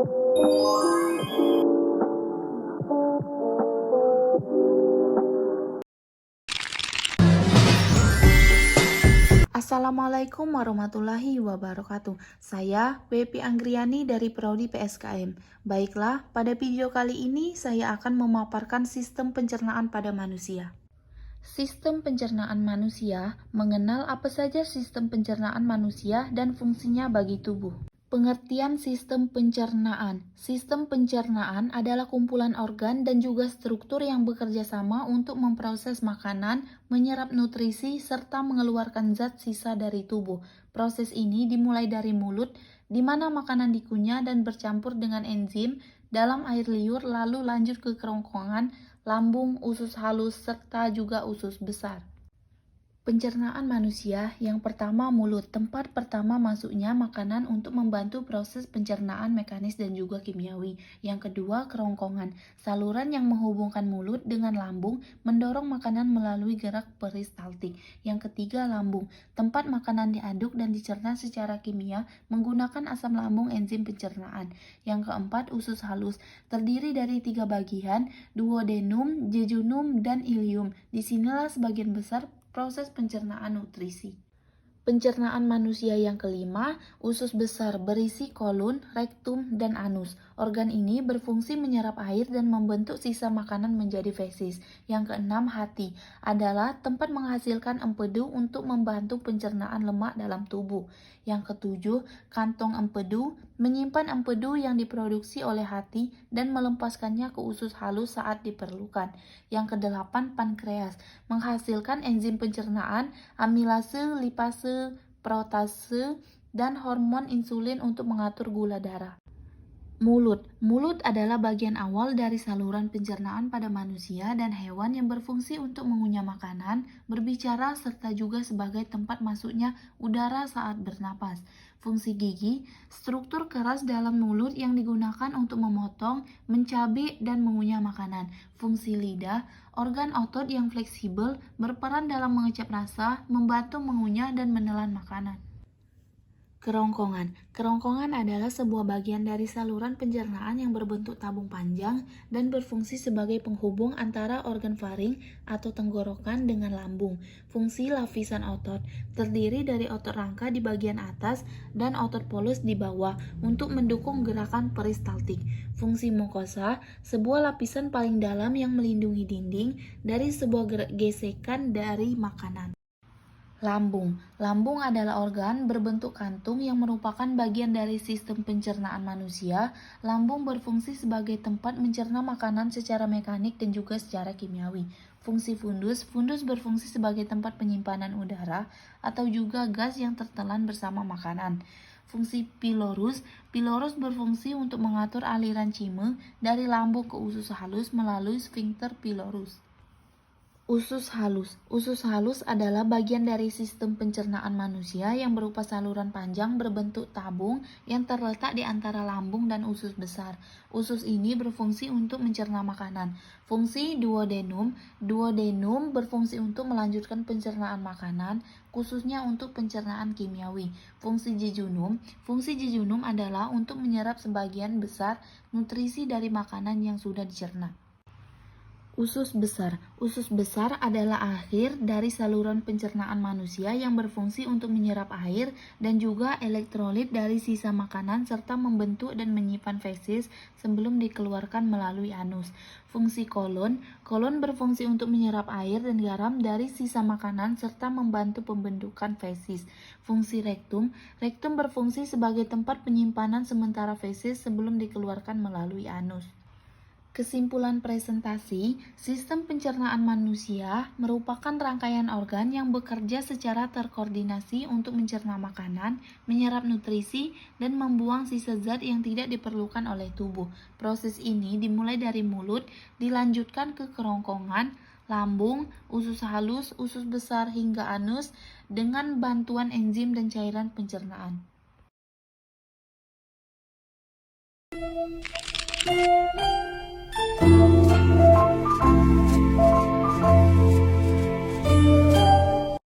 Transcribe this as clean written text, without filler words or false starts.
Assalamualaikum warahmatullahi wabarakatuh. Saya Bepi Anggriani dari Prodi PSKM. Baiklah, pada video kali ini saya akan memaparkan sistem pencernaan pada manusia. Sistem pencernaan manusia mengenal apa saja sistem pencernaan manusia dan fungsinya bagi tubuh. Pengertian sistem pencernaan. Sistem pencernaan adalah kumpulan organ dan juga struktur yang bekerja sama untuk memproses makanan, menyerap nutrisi, serta mengeluarkan zat sisa dari tubuh. Proses ini dimulai dari mulut, di mana makanan dikunyah dan bercampur dengan enzim dalam air liur, lalu lanjut ke kerongkongan, lambung, usus halus, serta juga usus besar. Pencernaan manusia, yang pertama mulut, tempat pertama masuknya makanan untuk membantu proses pencernaan mekanis dan juga kimiawi. Yang kedua, kerongkongan, saluran yang menghubungkan mulut dengan lambung mendorong makanan melalui gerak peristaltik. Yang ketiga, lambung, tempat makanan diaduk dan dicerna secara kimia menggunakan asam lambung enzim pencernaan. Yang keempat, usus halus, terdiri dari 3 bagian, duodenum, jejunum, dan ileum. Disinilah sebagian besar proses pencernaan nutrisi. Pencernaan manusia yang kelima, usus besar berisi kolon, rektum, dan anus. Organ ini berfungsi menyerap air dan membentuk sisa makanan menjadi fesis. Yang keenam, hati adalah tempat menghasilkan empedu untuk membantu pencernaan lemak dalam tubuh. Yang ketujuh, kantong empedu menyimpan empedu yang diproduksi oleh hati dan melepaskannya ke usus halus saat diperlukan. Yang kedelapan, pankreas menghasilkan enzim pencernaan, amilase, lipase, protase, dan hormon insulin untuk mengatur gula darah. Mulut adalah bagian awal dari saluran pencernaan pada manusia dan hewan yang berfungsi untuk mengunyah makanan, berbicara, serta juga sebagai tempat masuknya udara saat bernapas. Fungsi gigi, struktur keras dalam mulut yang digunakan untuk memotong, mencabik, dan mengunyah makanan. Fungsi lidah, organ otot yang fleksibel, berperan dalam mengecap rasa, membantu mengunyah dan menelan makanan. Kerongkongan adalah sebuah bagian dari saluran pencernaan yang berbentuk tabung panjang dan berfungsi sebagai penghubung antara organ faring atau tenggorokan dengan lambung. Fungsi lapisan otot terdiri dari otot rangka di bagian atas dan otot polus di bawah untuk mendukung gerakan peristaltik. Fungsi mukosa, sebuah lapisan paling dalam yang melindungi dinding dari sebuah gesekan dari makanan. Lambung adalah organ berbentuk kantung yang merupakan bagian dari sistem pencernaan manusia. Lambung berfungsi sebagai tempat mencerna makanan secara mekanik dan juga secara kimiawi. Fungsi fundus berfungsi sebagai tempat penyimpanan udara atau juga gas yang tertelan bersama makanan. Fungsi pilorus berfungsi untuk mengatur aliran cime dari lambung ke usus halus melalui sphincter pilorus. Usus halus adalah bagian dari sistem pencernaan manusia yang berupa saluran panjang berbentuk tabung yang terletak di antara lambung dan usus besar. Usus ini berfungsi untuk mencerna makanan. Fungsi duodenum berfungsi untuk melanjutkan pencernaan makanan, khususnya untuk pencernaan kimiawi. Fungsi jejunum adalah untuk menyerap sebagian besar nutrisi dari makanan yang sudah dicerna. Usus besar adalah akhir dari saluran pencernaan manusia yang berfungsi untuk menyerap air dan juga elektrolit dari sisa makanan serta membentuk dan menyimpan fesis sebelum dikeluarkan melalui anus. Fungsi kolon berfungsi untuk menyerap air dan garam dari sisa makanan serta membantu pembentukan fesis. Fungsi rektum berfungsi sebagai tempat penyimpanan sementara fesis sebelum dikeluarkan melalui anus. Kesimpulan presentasi, sistem pencernaan manusia merupakan rangkaian organ yang bekerja secara terkoordinasi untuk mencerna makanan, menyerap nutrisi, dan membuang sisa zat yang tidak diperlukan oleh tubuh. Proses ini dimulai dari mulut, dilanjutkan ke kerongkongan, lambung, usus halus, usus besar, hingga anus dengan bantuan enzim dan cairan pencernaan.